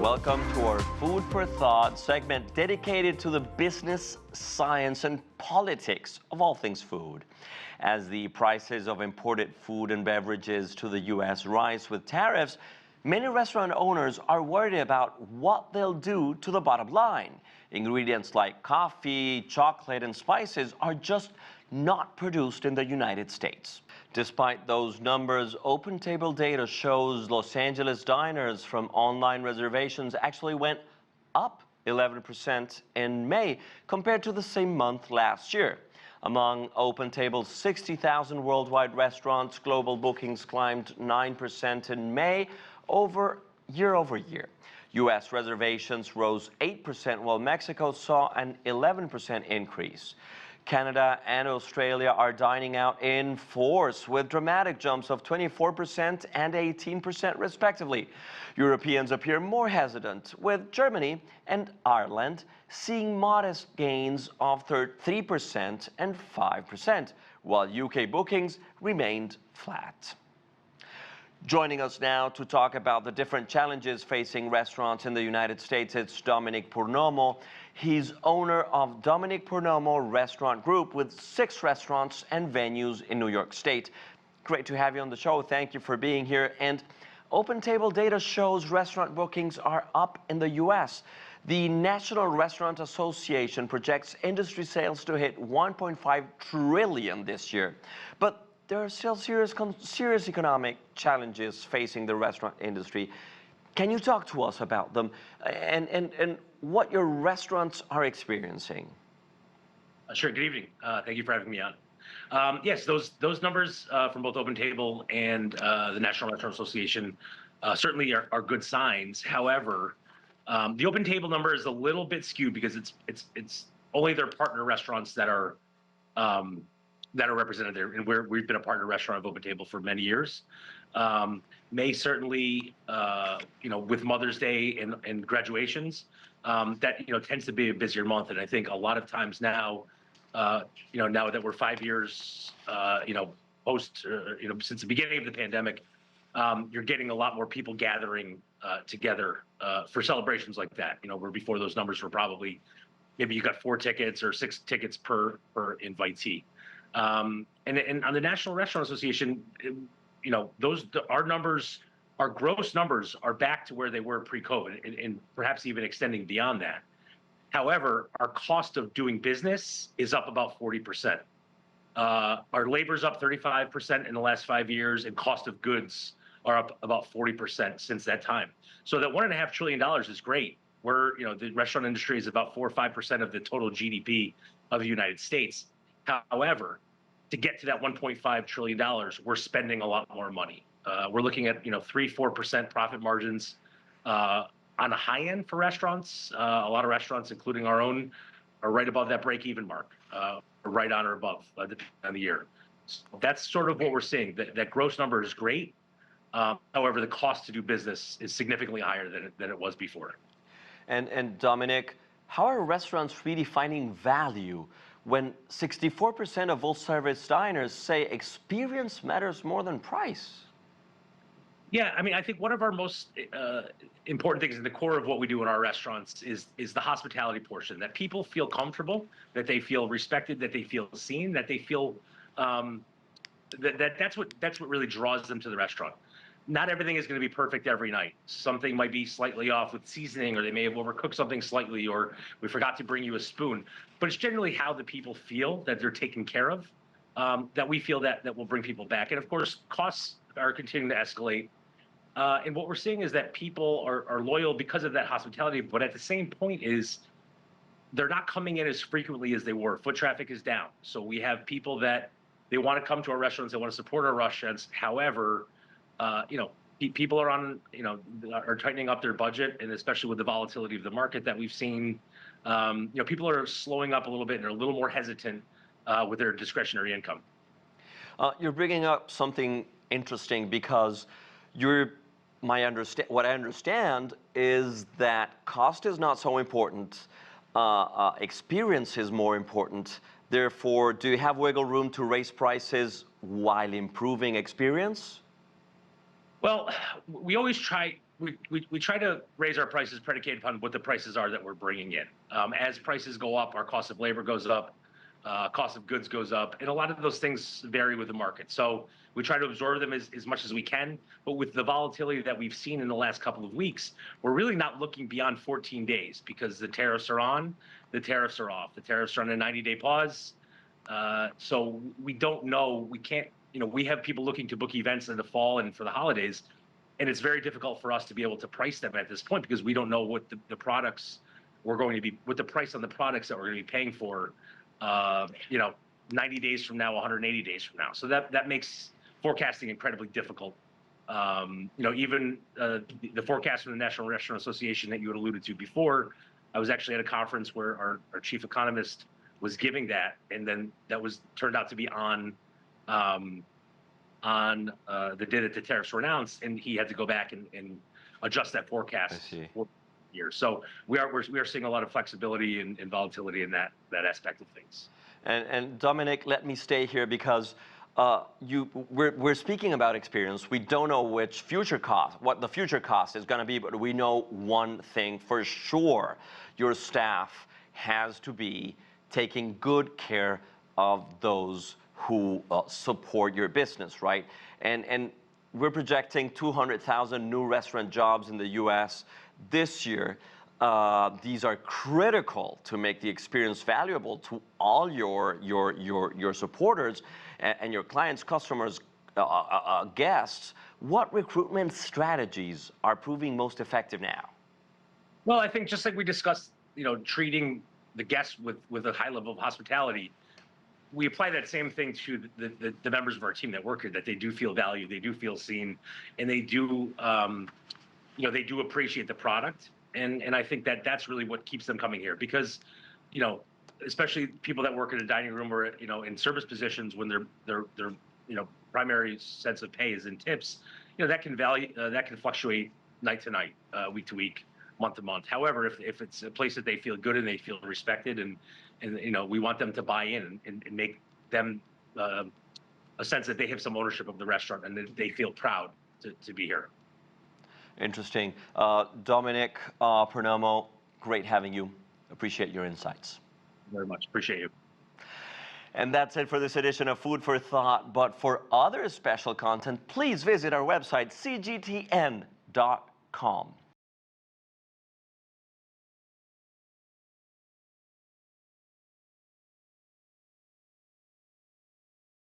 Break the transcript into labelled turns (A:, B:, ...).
A: Welcome to our Food for Thought segment dedicated to the business, science, and politics of all things food. As the prices of imported food and beverages to the U.S. rise with tariffs, many restaurant owners are worried about what they'll do to the bottom line. Ingredients like coffee, chocolate, and spices are just not produced in the United States. Despite those numbers, OpenTable data shows Los Angeles diners from online reservations actually went up 11% in May compared to the same month last year. Among OpenTable's 60,000 worldwide restaurants, global bookings climbed 9% in May year over year. U.S. reservations rose 8%, while Mexico saw an 11% increase. Canada and Australia are dining out in force with dramatic jumps of 24% and 18% respectively. Europeans appear more hesitant, with Germany and Ireland seeing modest gains of 3% and 5%, while UK bookings remained flat. Joining us now to talk about the different challenges facing restaurants in the United States, it's Dominick Purnomo. He's owner of Dominick Purnomo Restaurant Group with 6 restaurants and venues in New York State. Great to have you on the show. Thank you for being here. And OpenTable data shows restaurant bookings are up in the U.S. The National Restaurant Association projects industry sales to hit $1.5 trillion this year. But there are still serious economic challenges facing the restaurant industry. Can you talk to us about them and what your restaurants are experiencing?
B: Sure. Good evening. Thank you for having me on. Yes, those numbers from both OpenTable and the National Restaurant Association certainly are good signs. However, the OpenTable number is a little bit skewed because it's only their partner restaurants that are represented there, and we've been a partner restaurant of OpenTable for many years. May certainly, with Mother's Day and graduations, that tends to be a busier month, and I think a lot of times now, now that we're 5 years, post, since the beginning of the pandemic, you're getting a lot more people gathering together for celebrations like that. Where before those numbers were probably maybe you got 4 tickets or 6 tickets per invitee. And on the National Restaurant Association, our gross numbers are back to where they were pre-COVID and perhaps even extending beyond that. However, our cost of doing business is up about 40%. Our labor's up 35% in the last 5 years, and cost of goods are up about 40% since that time. So that $1.5 trillion is great. The restaurant industry is about 4 or 5% of the total GDP of the United States. However, to get to that $1.5 trillion, we're spending a lot more money. We're looking at 3-4% profit margins on the high end for restaurants. A lot of restaurants, including our own, are right above that break-even mark, right on or above depending on the year. So that's sort of what we're seeing. That gross number is great. However, the cost to do business is significantly higher than it was before.
A: And Dominick, how are restaurants really finding value when 64% of full-service diners say experience matters more than price?
B: Yeah, I mean, I think one of our most important things in the core of what we do in our restaurants is the hospitality portion, that people feel comfortable, that they feel respected, that they feel seen, that they feel that's what really draws them to the restaurant. Not everything is going to be perfect every night. Something might be slightly off with seasoning, or they may have overcooked something slightly, or we forgot to bring you a spoon. But it's generally how the people feel that they're taken care of, that we feel that will bring people back. And of course, costs are continuing to escalate. And what we're seeing is that people are loyal because of that hospitality, but at the same point is they're not coming in as frequently as they were. Foot traffic is down. So we have people that they want to come to our restaurants, they want to support our restaurants. However, people are are tightening up their budget, and especially with the volatility of the market that we've seen, people are slowing up a little bit and are a little more hesitant with their discretionary income.
A: You're bringing up something interesting because what I understand is that cost is not so important, experience is more important. Therefore, do you have wiggle room to raise prices while improving experience?
B: Well, we always try we try to raise our prices predicated upon what the prices are that we're bringing in. As prices go up, our cost of labor goes up, cost of goods goes up, and a lot of those things vary with the market. So we try to absorb them as much as we can, but with the volatility that we've seen in the last couple of weeks, we're really not looking beyond 14 days because the tariffs are on, the tariffs are off. The tariffs are on a 90-day pause. So we don't know, we can't, we have people looking to book events in the fall and for the holidays, and it's very difficult for us to be able to price them at this point because we don't know what the products we're going to be, what the price on the products that we're going to be paying for, 90 days from now, 180 days from now. So that makes forecasting incredibly difficult. Even the forecast from the National Restaurant Association that you had alluded to before, I was actually at a conference where our chief economist was giving that, and then that was turned out to be on the day that the tariffs were announced, and he had to go back and adjust that forecast for years. So we are seeing a lot of flexibility and volatility in that aspect of things.
A: And Dominick, let me stay here because we're speaking about experience. We don't know what the future cost is going to be, but we know one thing for sure: your staff has to be taking good care of those who support your business, right? And we're projecting 200,000 new restaurant jobs in the U.S. this year. These are critical to make the experience valuable to all your supporters and your clients, customers, guests. What recruitment strategies are proving most effective now?
B: Well, I think just like we discussed, treating the guests with a high level of hospitality, we apply that same thing to the members of our team that work here, that they do feel valued, they do feel seen, and they do appreciate the product. And I think that's really what keeps them coming here, because, especially people that work in a dining room or, in service positions, when their primary sense of pay is in tips, that can fluctuate night to night, week to week, month to month. However, if it's a place that they feel good and they feel respected, and we want them to buy in and make them a sense that they have some ownership of the restaurant and that they feel proud to be here.
A: Interesting. Dominick Purnomo, great having you. Appreciate your insights.
B: Very much. Appreciate you.
A: And that's it for this edition of Food for Thought. But for other special content, please visit our website, cgtn.com.